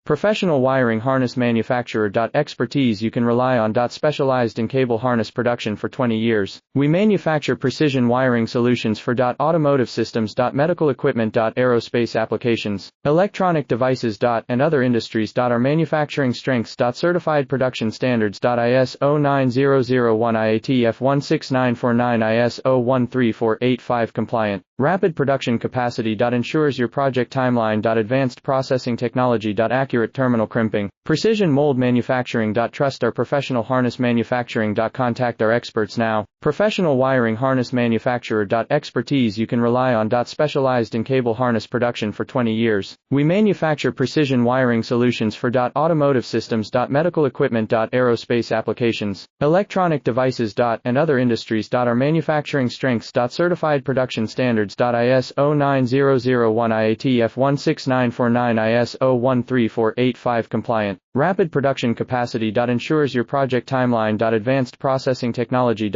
Professional wiring harness manufacturer. Expertise you can rely on. Specialized in cable harness production for 20 years. We manufacture precision wiring solutions for automotive systems, medical equipment, aerospace applications, electronic devices, and other industries. Our manufacturing strengths. Certified production standards. ISO 9001 IATF 16949 ISO 13485 compliant. Rapid production capacity. Ensures your project timeline. Advanced processing technology. Accurate terminal crimping. Precision mold manufacturing. Trust our professional harness manufacturing. Contact our experts now. Professional wiring harness manufacturer. Expertise you can rely on. Specialized in cable harness production for 20 years. We manufacture precision wiring solutions for automotive systems, medical equipment, aerospace applications, electronic devices, and other industries. Our manufacturing strengths. Certified production standards. ISO 9001 IATF 16949 ISO 13485 compliant. Rapid production capacity. Ensures your project timeline. Advanced processing technology.